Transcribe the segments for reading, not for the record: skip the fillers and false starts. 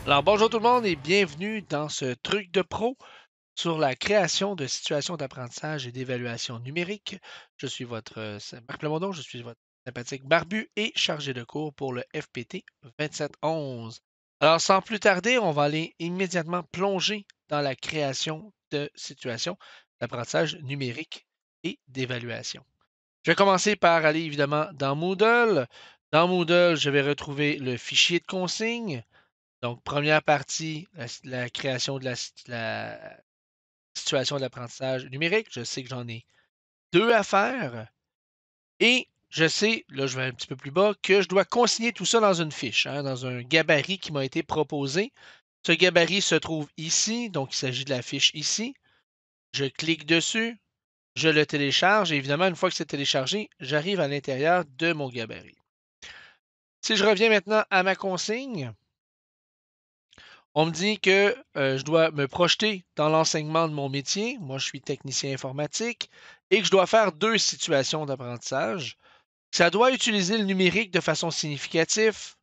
Alors bonjour tout le monde et bienvenue dans ce truc de pro sur la création de situations d'apprentissage et d'évaluation numérique. Je suis Marc Plamondon, je suis votre sympathique barbu et chargé de cours pour le FPT 2711. Alors sans plus tarder, on va aller immédiatement plonger dans la création de situations d'apprentissage numérique et d'évaluation. Je vais commencer par aller évidemment dans Moodle. Dans Moodle, je vais retrouver le fichier de consignes. Donc, première partie, la création de la situation d'apprentissage numérique. Je sais que j'en ai deux à faire. Et je sais, là, je vais un petit peu plus bas, que je dois consigner tout ça dans une fiche, hein, dans un gabarit qui m'a été proposé. Ce gabarit se trouve ici, donc il s'agit de la fiche ici. Je clique dessus, je le télécharge et évidemment, une fois que c'est téléchargé, j'arrive à l'intérieur de mon gabarit. Si je reviens maintenant à ma consigne, on me dit que je dois me projeter dans l'enseignement de mon métier. Moi, je suis technicien informatique et que je dois faire deux situations d'apprentissage. Ça doit utiliser le numérique de façon significative,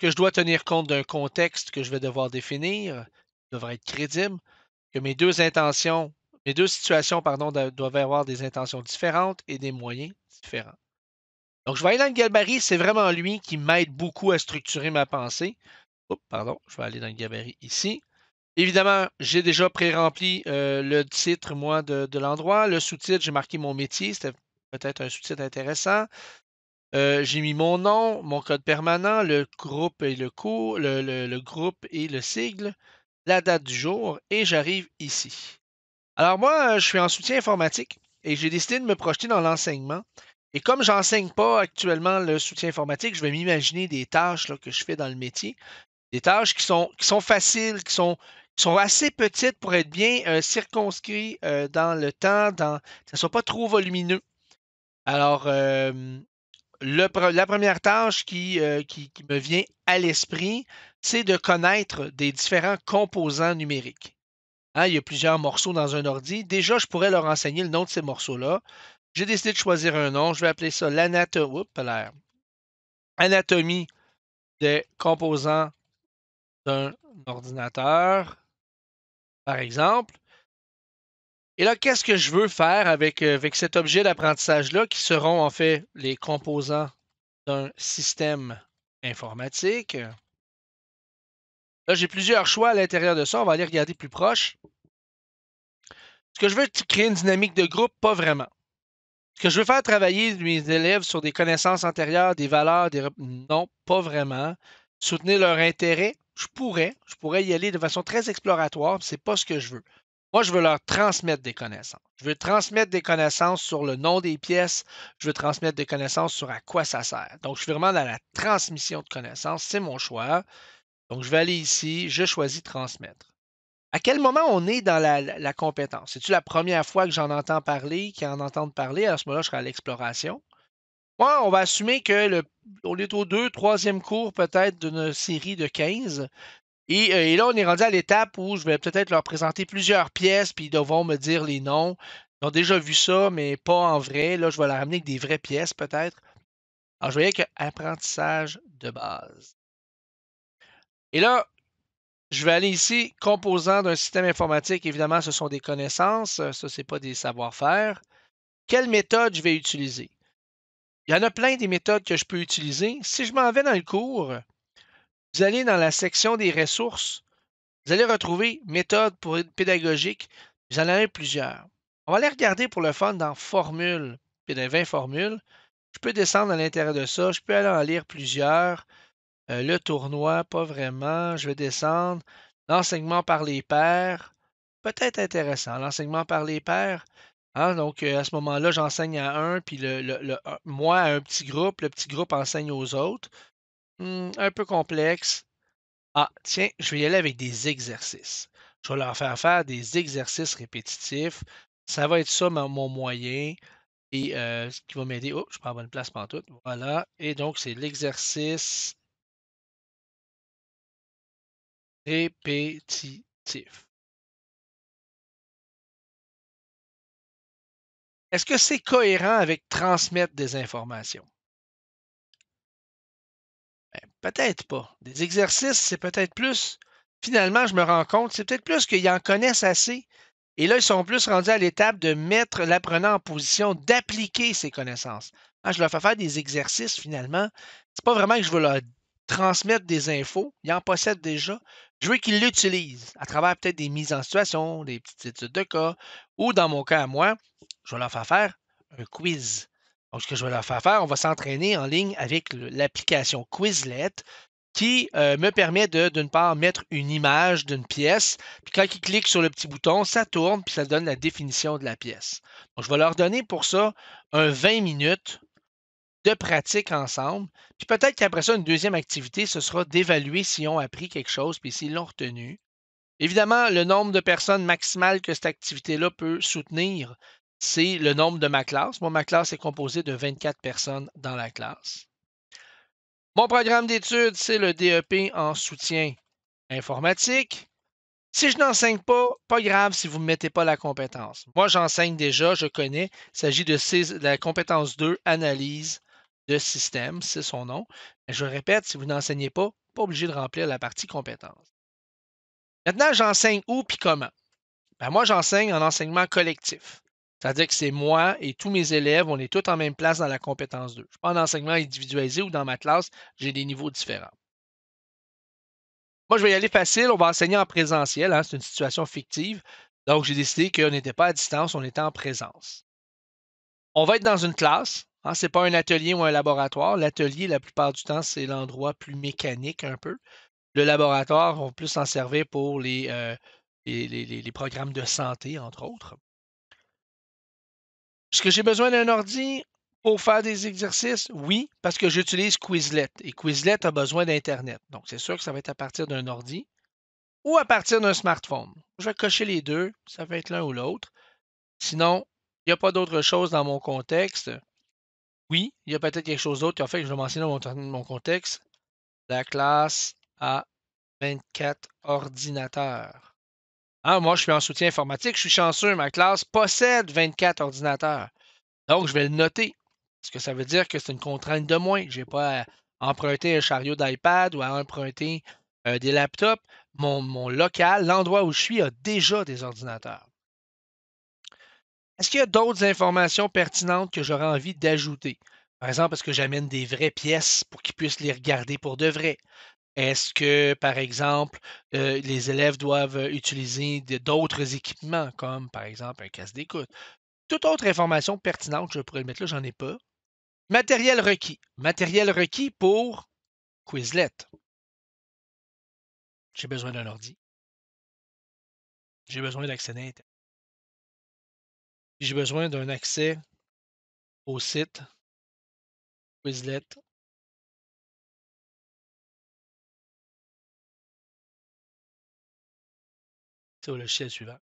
que je dois tenir compte d'un contexte que je vais devoir définir, qui devrait être crédible, que mes deux situations, pardon, doivent avoir des intentions différentes et des moyens différents. Donc, je vais aller dans le gabarit, c'est vraiment lui qui m'aide beaucoup à structurer ma pensée. Oups, pardon, je vais aller dans le gabarit ici. Évidemment, j'ai déjà pré-rempli le titre, moi, de l'endroit. Le sous-titre, j'ai marqué mon métier. C'était peut-être un sous-titre intéressant. J'ai mis mon nom, mon code permanent, le groupe et le cours, le groupe et le sigle, la date du jour, et j'arrive ici. Alors moi, je suis en soutien informatique et j'ai décidé de me projeter dans l'enseignement. Et comme j'enseigne pas actuellement le soutien informatique, je vais m'imaginer des tâches là, que je fais dans le métier. Des tâches qui sont faciles, qui sont assez petites pour être bien circonscrites dans le temps, que ça ne soit pas trop volumineux. Alors, la première tâche qui me vient à l'esprit, c'est de connaître des différents composants numériques. Hein, il y a plusieurs morceaux dans un ordi. Déjà, je pourrais leur enseigner le nom de ces morceaux-là. J'ai décidé de choisir un nom. Je vais appeler ça l'anatomie des composants d'un ordinateur, par exemple. Et là, qu'est-ce que je veux faire avec cet objet d'apprentissage-là qui seront en fait les composants d'un système informatique? Là, j'ai plusieurs choix à l'intérieur de ça. On va aller regarder plus proche. Est-ce que je veux créer une dynamique de groupe? Pas vraiment. Est-ce que je veux faire travailler mes élèves sur des connaissances antérieures, des valeurs, non, pas vraiment. Soutenir leur intérêt? Je pourrais y aller de façon très exploratoire, mais c'est pas ce que je veux. Moi, je veux leur transmettre des connaissances. Je veux transmettre des connaissances sur le nom des pièces. Je veux transmettre des connaissances sur à quoi ça sert. Donc, je suis vraiment dans la transmission de connaissances. C'est mon choix. Donc, je vais aller ici. Je choisis transmettre. À quel moment on est dans la compétence? C'est-tu la première fois que j'en entends parler, qu'ils en entendent parler? À ce moment-là, je serai à l'exploration. Moi, on va assumer que on est au deux, troisième cours peut-être d'une série de 15. Et là, on est rendu à l'étape où je vais peut-être leur présenter plusieurs pièces, puis ils devront me dire les noms. Ils ont déjà vu ça, mais pas en vrai. Là, je vais leur ramener avec des vraies pièces, peut-être. Alors, je voyais que apprentissage de base. Et là, je vais aller ici, composant d'un système informatique. Évidemment, ce sont des connaissances. Ça, c'est pas des savoir-faire. Quelle méthode je vais utiliser? Il y en a plein des méthodes que je peux utiliser. Si je m'en vais dans le cours, vous allez dans la section des ressources. Vous allez retrouver méthode pédagogique. Vous en avez plusieurs. On va aller regarder pour le fun dans Formules. Puis dans 20 formules. Je peux descendre à l'intérieur de ça. Je peux aller en lire plusieurs. Le tournoi, pas vraiment. Je vais descendre. L'enseignement par les pairs. Peut-être intéressant. L'enseignement par les pairs. Hein, donc, à ce moment-là, j'enseigne à un, puis moi à un petit groupe. Le petit groupe enseigne aux autres. Un peu complexe. Ah, tiens, je vais y aller avec des exercices. Je vais leur faire faire des exercices répétitifs. Ça va être ça mon moyen et ce qui va m'aider. Oh, je prends bonne place pantoute. Voilà. Et donc, c'est l'exercice répétitif. Est-ce que c'est cohérent avec transmettre des informations? Ben, peut-être pas. Des exercices, c'est peut-être plus finalement, je me rends compte, c'est peut-être plus qu'ils en connaissent assez. Et là, ils sont plus rendus à l'étape de mettre l'apprenant en position d'appliquer ses connaissances. Quand je leur fais faire des exercices, finalement, c'est pas vraiment que je veux leur transmettre des infos, ils en possèdent déjà. Je veux qu'ils l'utilisent à travers peut-être des mises en situation, des petites études de cas, ou dans mon cas à moi, je vais leur faire un quiz. Donc, ce que je vais leur faire, on va s'entraîner en ligne avec l'application Quizlet qui me permet de, d'une part, mettre une image d'une pièce, puis quand ils cliquent sur le petit bouton, ça tourne, puis ça donne la définition de la pièce. Donc, je vais leur donner pour ça un 20 minutes de pratique ensemble, puis peut-être qu'après ça, une deuxième activité, ce sera d'évaluer s'ils ont appris quelque chose, puis s'ils l'ont retenu. Évidemment, le nombre de personnes maximales que cette activité-là peut soutenir, c'est le nombre de ma classe. Moi, ma classe est composée de 24 personnes dans la classe. Mon programme d'études, c'est le DEP en soutien informatique. Si je n'enseigne pas, pas grave si vous ne mettez pas la compétence. Moi, j'enseigne déjà, je connais. Il s'agit de la compétence 2, analyse de système, c'est son nom. Mais je répète, si vous n'enseignez pas obligé de remplir la partie compétence. Maintenant, j'enseigne où puis comment? Ben, moi, j'enseigne en enseignement collectif. C'est-à-dire que c'est moi et tous mes élèves, on est tous en même place dans la compétence 2. Je ne suis pas en enseignement individualisé ou dans ma classe, j'ai des niveaux différents. Moi, je vais y aller facile. On va enseigner en présentiel, hein, c'est une situation fictive. Donc, j'ai décidé qu'on n'était pas à distance, on était en présence. On va être dans une classe. Hein, ce n'est pas un atelier ou un laboratoire. L'atelier, la plupart du temps, c'est l'endroit plus mécanique un peu. Le laboratoire, on va plus s'en servir pour les programmes de santé, entre autres. Est-ce que j'ai besoin d'un ordi pour faire des exercices? Oui, parce que j'utilise Quizlet. Et Quizlet a besoin d'Internet. Donc, c'est sûr que ça va être à partir d'un ordi ou à partir d'un smartphone. Je vais cocher les deux, ça peut être l'un ou l'autre. Sinon, il n'y a pas d'autre chose dans mon contexte. Oui, il y a peut-être quelque chose d'autre qui a fait que je vais mentionner mon contexte. La classe a 24 ordinateurs. Ah, moi, je suis en soutien informatique, je suis chanceux, ma classe possède 24 ordinateurs. Donc, je vais le noter. Parce que ça veut dire que c'est une contrainte de moins. Je n'ai pas à emprunter un chariot d'iPad ou à emprunter des laptops. Mon local, l'endroit où je suis, a déjà des ordinateurs. Est-ce qu'il y a d'autres informations pertinentes que j'aurais envie d'ajouter? Par exemple, est-ce que j'amène des vraies pièces pour qu'ils puissent les regarder pour de vrai? Est-ce que, par exemple, les élèves doivent utiliser d'autres équipements, comme par exemple un casque d'écoute? Toute autre information pertinente, je pourrais le mettre là, j'en ai pas. Matériel requis. Matériel requis pour Quizlet. J'ai besoin d'un ordi. J'ai besoin d'accès Internet. J'ai besoin d'un accès au site Quizlet. C'est au logiciel suivant.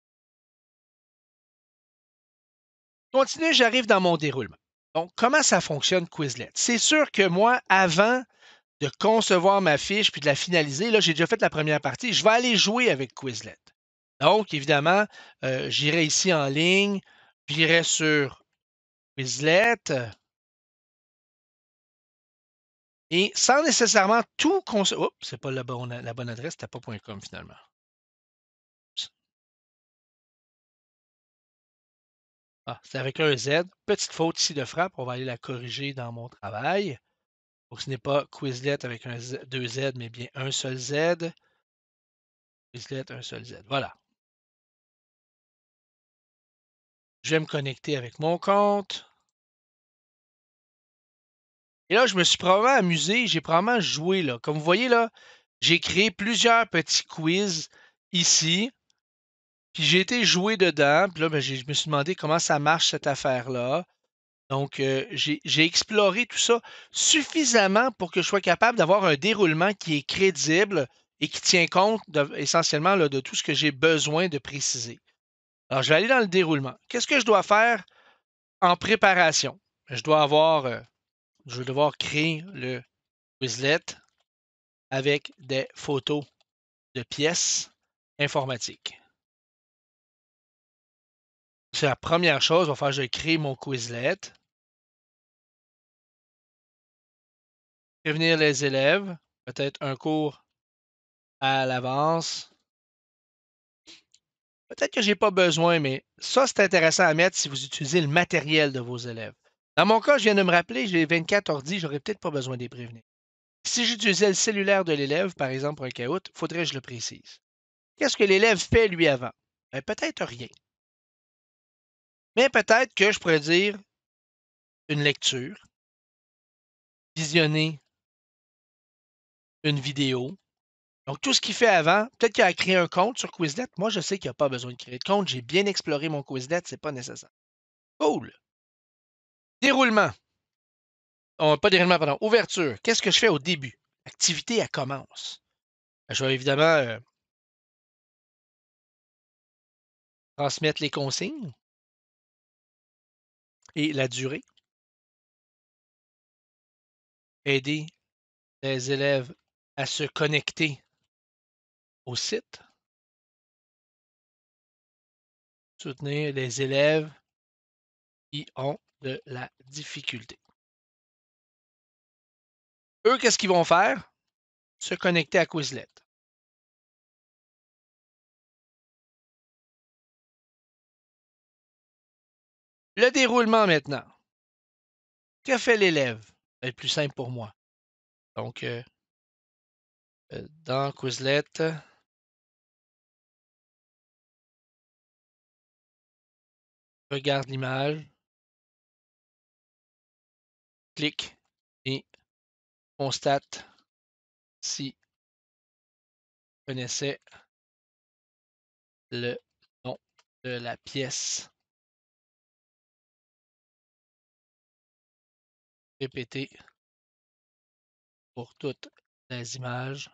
Continue, j'arrive dans mon déroulement. Donc, comment ça fonctionne Quizlet? C'est sûr que moi, avant de concevoir ma fiche puis de la finaliser, là, j'ai déjà fait la première partie. Je vais aller jouer avec Quizlet. Donc, évidemment, j'irai ici en ligne, j'irai sur Quizlet et sans nécessairement tout concevoir. Oups, c'est pas la bonne adresse, c'était pas .com finalement. Ah, c'est avec un Z. Petite faute ici de frappe, on va aller la corriger dans mon travail. Donc, ce n'est pas Quizlet avec deux Z, mais bien un seul Z. Quizlet, un seul Z. Voilà. Je vais me connecter avec mon compte. Et là, je me suis probablement amusé, j'ai probablement joué là. Comme vous voyez là, j'ai créé plusieurs petits quiz ici. Puis j'ai été jouer dedans. Puis là, ben, je me suis demandé comment ça marche cette affaire-là. Donc, j'ai exploré tout ça suffisamment pour que je sois capable d'avoir un déroulement qui est crédible et qui tient compte essentiellement là, de tout ce que j'ai besoin de préciser. Alors, je vais aller dans le déroulement. Qu'est-ce que je dois faire en préparation? Je vais devoir créer le Quizlet avec des photos de pièces informatiques. C'est la première chose. Je vais faire, je vais créer mon Quizlet. Prévenir les élèves. Peut-être un cours à l'avance. Peut-être que j'ai pas besoin, mais ça, c'est intéressant à mettre si vous utilisez le matériel de vos élèves. Dans mon cas, je viens de me rappeler, j'ai 24 ordi, j'aurais peut-être pas besoin de les prévenir. Si j'utilisais le cellulaire de l'élève, par exemple, pour un caout, il faudrait que je le précise. Qu'est-ce que l'élève fait, lui, avant? Ben, peut-être rien. Mais peut-être que je pourrais dire une lecture, visionner une vidéo. Donc, tout ce qu'il fait avant, peut-être qu'il a créé un compte sur Quizlet. Moi, je sais qu'il n'y a pas besoin de créer de compte. J'ai bien exploré mon Quizlet, c'est pas nécessaire. Cool. Déroulement. Oh, pas déroulement, pardon. Ouverture. Qu'est-ce que je fais au début? L'activité, elle commence. Je vais évidemment transmettre les consignes et la durée. Aider les élèves à se connecter au site. Soutenir les élèves qui ont de la difficulté. Eux, qu'est-ce qu'ils vont faire? Se connecter à Quizlet. Le déroulement maintenant. Que fait l'élève? Ça va être plus simple pour moi. Donc, dans Quizlet, regarde l'image, clique et constate si connaissait le nom de la pièce répétée pour toutes les images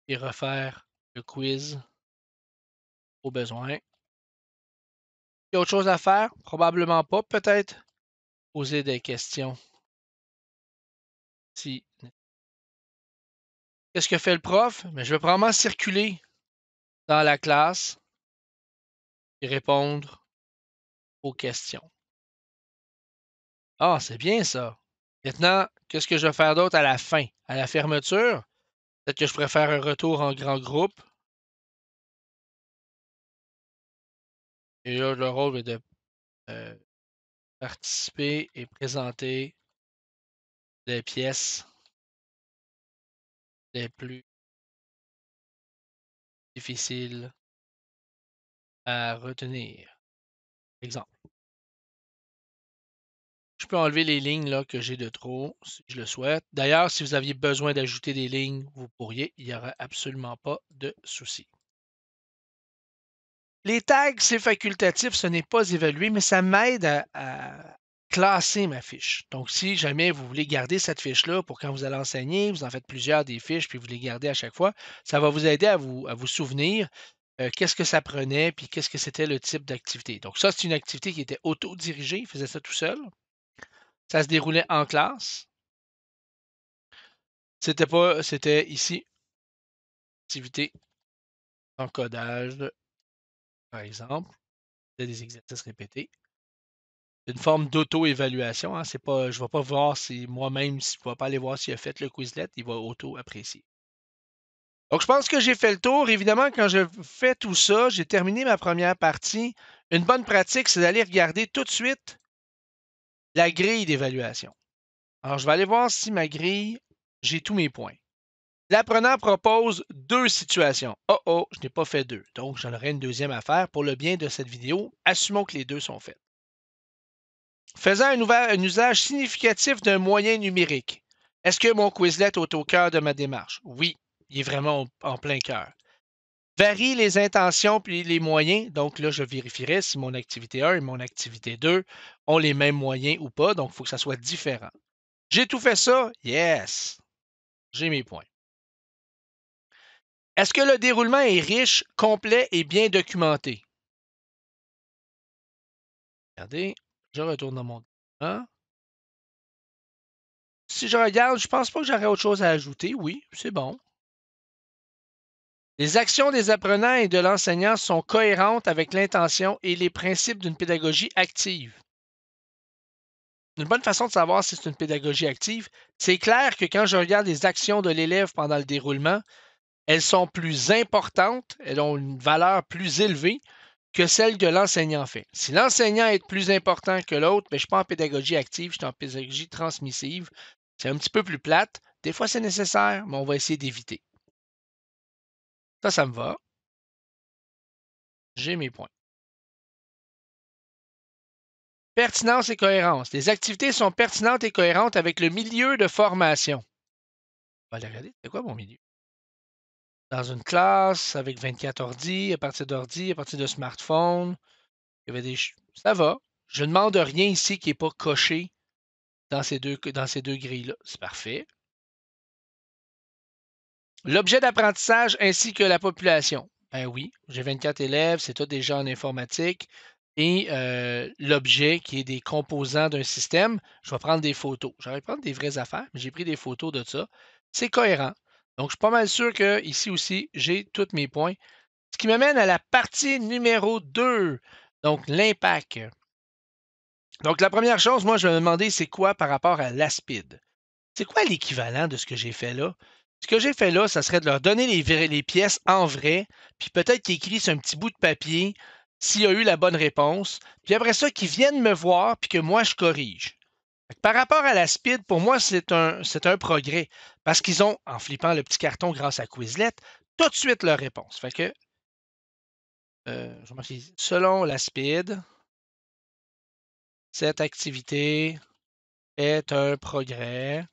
et refaire le quiz au besoin. Il y a autre chose à faire? Probablement pas. Peut-être poser des questions. Si. Qu'est-ce que fait le prof? Mais je vais probablement circuler dans la classe et répondre aux questions. Ah, c'est bien ça. Maintenant, qu'est-ce que je vais faire d'autre à la fin? À la fermeture? Peut-être que je pourrais faire un retour en grand groupe. Et là, le rôle est de participer et présenter les pièces les plus difficiles à retenir. Exemple. Je peux enlever les lignes là, que j'ai de trop, si je le souhaite. D'ailleurs, si vous aviez besoin d'ajouter des lignes, vous pourriez. Il n'y aura absolument pas de souci. Les tags, c'est facultatif, ce n'est pas évalué, mais ça m'aide à classer ma fiche. Donc, si jamais vous voulez garder cette fiche-là pour quand vous allez enseigner, vous en faites plusieurs des fiches, puis vous les gardez à chaque fois, ça va vous aider à vous souvenir qu'est-ce que ça prenait, puis qu'est-ce que c'était le type d'activité. Donc, ça, c'est une activité qui était autodirigée, il faisait ça tout seul. Ça se déroulait en classe. C'était ici, activité encodage, par exemple. C'était des exercices répétés. Une forme d'auto-évaluation. Hein, c'est pas, je ne vais pas voir si moi-même, je ne vais pas aller voir s'il a fait le Quizlet, il va auto-apprécier. Donc, je pense que j'ai fait le tour. Évidemment, quand je fais tout ça, j'ai terminé ma première partie. Une bonne pratique, c'est d'aller regarder tout de suite la grille d'évaluation. Alors, je vais aller voir si ma grille, j'ai tous mes points. L'apprenant propose deux situations. Oh oh, je n'ai pas fait deux. Donc, j'en aurai une deuxième à faire. Pour le bien de cette vidéo, assumons que les deux sont faits. Faisant un usage significatif d'un moyen numérique. Est-ce que mon Quizlet est au cœur de ma démarche? Oui, il est vraiment en plein cœur. Varie les intentions puis les moyens. Donc là, je vérifierai si mon activité 1 et mon activité 2 ont les mêmes moyens ou pas. Donc, il faut que ça soit différent. J'ai tout fait ça? Yes! J'ai mes points. Est-ce que le déroulement est riche, complet et bien documenté? Regardez, je retourne dans mon document. Si je regarde, je pense pas que j'aurais autre chose à ajouter. Oui, c'est bon. Les actions des apprenants et de l'enseignant sont cohérentes avec l'intention et les principes d'une pédagogie active. une bonne façon de savoir si c'est une pédagogie active, c'est clair que quand je regarde les actions de l'élève pendant le déroulement, elles sont plus importantes, elles ont une valeur plus élevée que celle que l'enseignant fait. Si l'enseignant est plus important que l'autre, ben, je ne suis pas en pédagogie active, je suis en pédagogie transmissive. C'est un petit peu plus plate. Des fois, c'est nécessaire, mais on va essayer d'éviter. Ça me va. J'ai mes points. Pertinence et cohérence. Les activités sont pertinentes et cohérentes avec le milieu de formation. On va aller regarder, c'est quoi mon milieu? Dans une classe avec 24 ordi, à partir de smartphones, il y avait des. Ça va. Je ne demande rien ici qui n'est pas coché dans ces deux grilles-là. C'est parfait. L'objet d'apprentissage ainsi que la population. Ben oui, j'ai 24 élèves, c'est tout déjà en informatique. Et l'objet qui est des composants d'un système, je vais prendre des photos. J'aurais prendre des vraies affaires, mais j'ai pris des photos de ça. C'est cohérent. Donc, je suis pas mal sûr que ici aussi, j'ai tous mes points. Ce qui m'amène à la partie numéro 2, donc l'impact. Donc, la première chose, moi, je vais me demander, c'est quoi par rapport à l'ASPID? C'est quoi l'équivalent de ce que j'ai fait là? Ce que j'ai fait là, ça serait de leur donner les pièces en vrai, puis peut-être qu'ils écrivent sur un petit bout de papier s'il y a eu la bonne réponse, puis après ça, qu'ils viennent me voir, puis que moi, je corrige. Par rapport à la SPID, pour moi, c'est un progrès, parce qu'ils ont, en flippant le petit carton grâce à Quizlet, tout de suite leur réponse. Fait que, je remarque ici, selon la SPID, cette activité est un progrès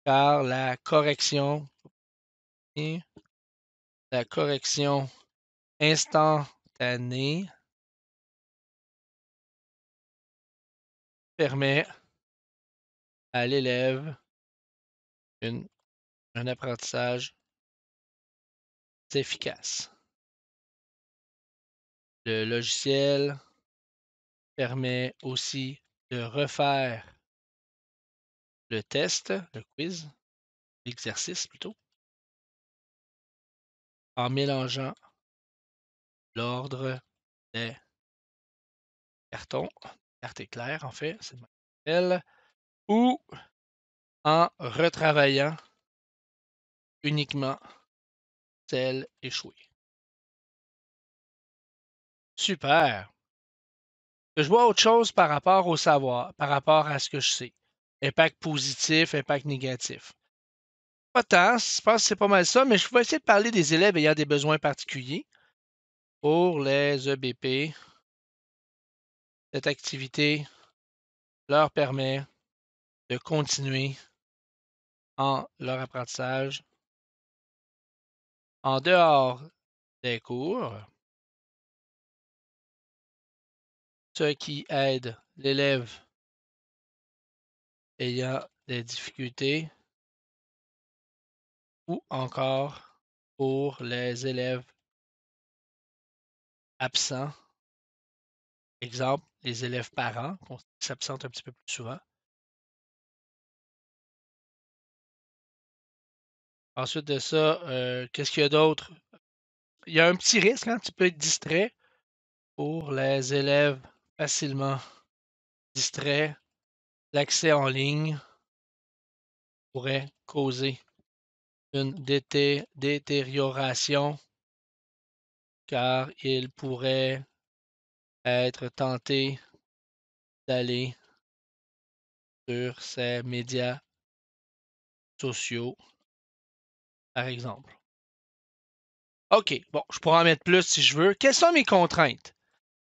car la correction instantanée permet à l'élève un apprentissage efficace. Le logiciel permet aussi de refaire le test, le quiz, l'exercice plutôt, en mélangeant l'ordre des cartons, carte éclair en fait, c'est le modèle, ou en retravaillant uniquement celle échouée. Super! Que je vois autre chose par rapport au savoir, par rapport à ce que je sais. Impact positif, impact négatif. Pas tant, je pense que c'est pas mal ça, mais je vais essayer de parler des élèves ayant des besoins particuliers. Pour les EBP, cette activité leur permet de continuer en leur apprentissage en dehors des cours, ce qui aide l'élève ayant des difficultés ou encore pour les élèves absents. Exemple, les élèves parents qui s'absentent un petit peu plus souvent. Ensuite de ça, qu'est-ce qu'il y a d'autre? Il y a un petit risque, hein, tu peux être distrait pour les élèves facilement distraits. L'accès en ligne pourrait causer une détérioration car il pourrait être tenté d'aller sur ces médias sociaux, par exemple. OK, bon, je pourrais en mettre plus si je veux. Quelles sont mes contraintes?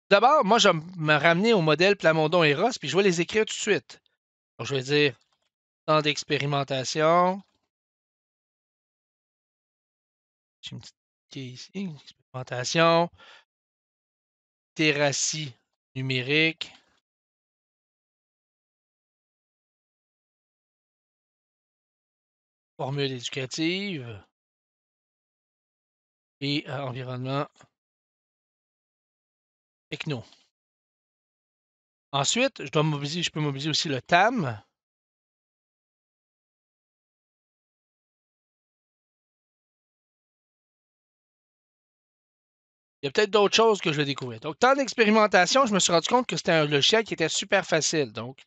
D'abord, moi, je vais me ramener au modèle Plamondon-Eros, puis je vais les écrire tout de suite. Donc, je vais dire temps d'expérimentation. J'ai une petite ici, expérimentation. Littératie numérique. Formule éducative. Et environnement techno. Ensuite, je peux mobiliser aussi le TAM. Il y a peut-être d'autres choses que je vais découvrir. Donc, temps d'expérimentation, je me suis rendu compte que c'était un logiciel qui était super facile. Donc,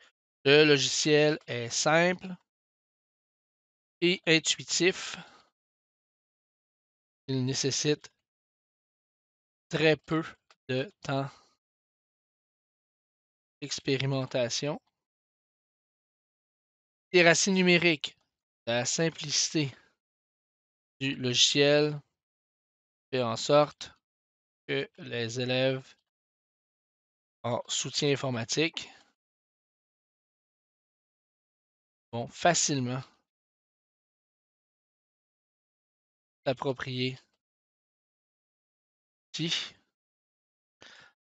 Le logiciel est simple et intuitif. Il nécessite très peu de temps d'expérimentation. Les racines numériques, la simplicité du logiciel fait en sorte que les élèves en soutien informatique vont facilement s'approprier l'outil.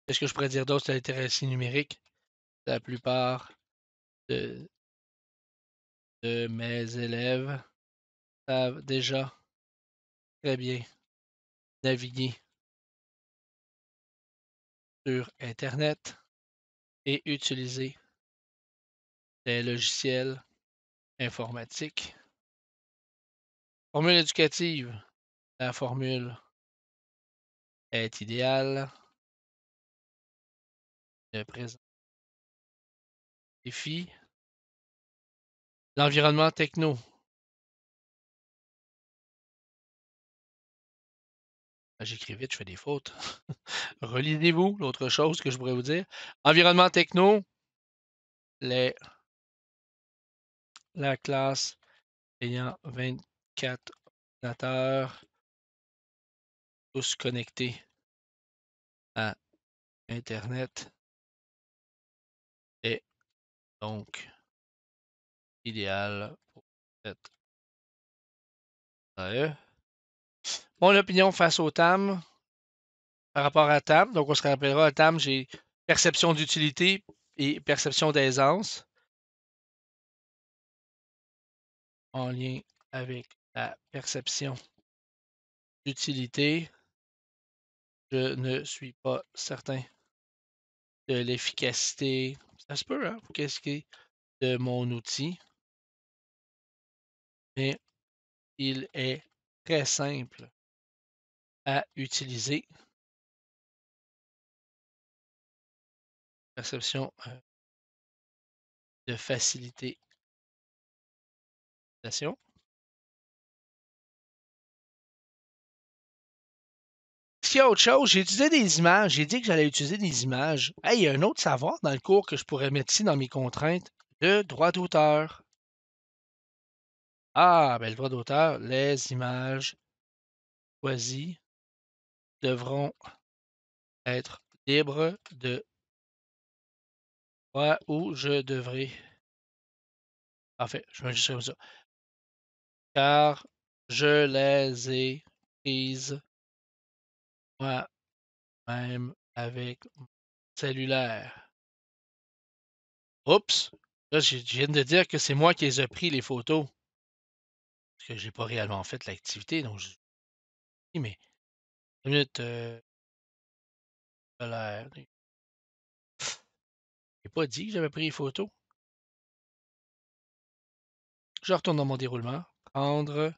Qu'est-ce que je pourrais dire d'autre sur la littératie numérique? La plupart de, de mes élèves savent déjà très bien naviguer sur Internet et utiliser des logiciels informatiques. Formule éducative. La formule est idéale. Le présent défi. L'environnement techno. J'écris vite, je fais des fautes. Relisez-vous l'autre chose que je pourrais vous dire. Environnement techno, la classe ayant 24 ordinateurs, tous connectés à Internet, est donc idéal pour cette AE. Mon opinion face au TAM, par rapport à TAM, donc on se rappellera, à TAM, j'ai perception d'utilité et perception d'aisance en lien avec la perception d'utilité. Je ne suis pas certain de l'efficacité, ça se peut, hein, de mon outil, mais il est très simple à utiliser. Perception de facilité. S'il y a autre chose, j'ai utilisé des images. J'ai dit que j'allais utiliser des images. Hey, il y a un autre savoir dans le cours que je pourrais mettre ici dans mes contraintes. Le droit d'auteur. Ah, ben le droit d'auteur, les images choisies devront être libres de droit ou je devrais. En fait, je vais juste comme ça. Car je les ai prises moi-même avec mon cellulaire. Oups! Là, je viens de dire que c'est moi qui les ai pris, les photos. Parce que j'ai pas réellement fait l'activité, donc je dis, mais une minute, l'air. J'ai pas dit que j'avais pris les photos. Je retourne dans mon déroulement. Prendre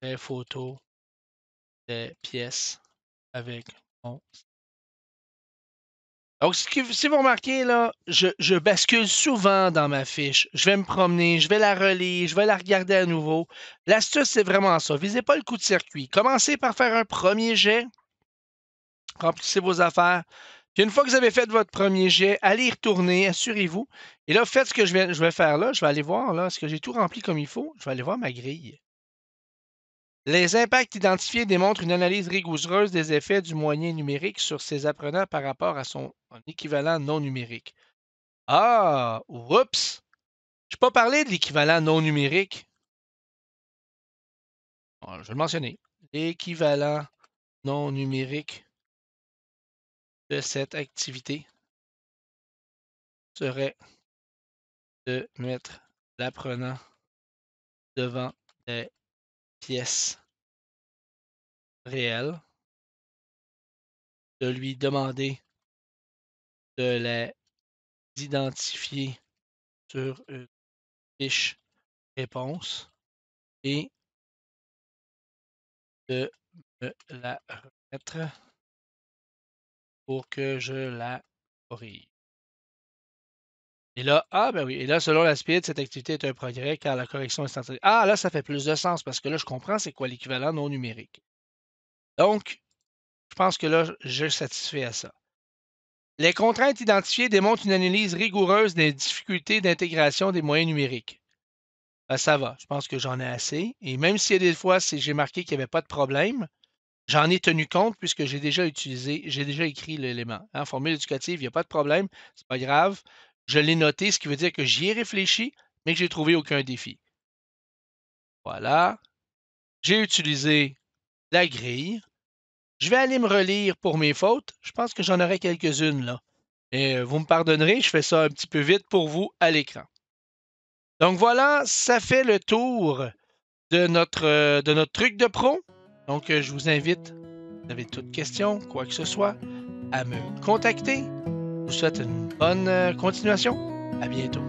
des photos des pièces avec mon. Donc, si vous remarquez, là, je bascule souvent dans ma fiche. Je vais me promener, je vais la relire, je vais la regarder à nouveau. L'astuce, c'est vraiment ça. Visez pas le coup de circuit. Commencez par faire un premier jet. Remplissez vos affaires. Puis une fois que vous avez fait votre premier jet, allez y retourner, assurez-vous. Et là, faites ce que je vais faire là. Je vais aller voir, là, est-ce que j'ai tout rempli comme il faut? Je vais aller voir ma grille. Les impacts identifiés démontrent une analyse rigoureuse des effets du moyen numérique sur ses apprenants par rapport à son équivalent non numérique. Ah, oups! Je n'ai pas parlé de l'équivalent non numérique. Bon, je vais le mentionner. L'équivalent non numérique de cette activité serait de mettre l'apprenant devant des pièces réelles, de lui demander de les identifier sur une fiche réponse et de me la remettre pour que je la corrige. Et là, ah ben oui, et là, selon la SPID, cette activité est un progrès car la correction instantanée. Ah, là, ça fait plus de sens parce que là, je comprends c'est quoi l'équivalent non numérique. Donc, je pense que là, je satisfais à ça. Les contraintes identifiées démontrent une analyse rigoureuse des difficultés d'intégration des moyens numériques. Ben, ça va, je pense que j'en ai assez. Et même s'il y a des fois, si j'ai marqué qu'il n'y avait pas de problème, j'en ai tenu compte puisque j'ai déjà écrit l'élément. En formule éducative, il n'y a pas de problème, c'est pas grave. Je l'ai noté, ce qui veut dire que j'y ai réfléchi, mais que j'ai trouvé aucun défi. Voilà. J'ai utilisé la grille. Je vais aller me relire pour mes fautes. Je pense que j'en aurai quelques-unes là. Et vous me pardonnerez, je fais ça un petit peu vite pour vous à l'écran. Donc voilà, ça fait le tour de notre truc de pro. Donc, je vous invite, si vous avez toute question, quoi que ce soit, à me contacter. Je vous souhaite une bonne continuation. À bientôt.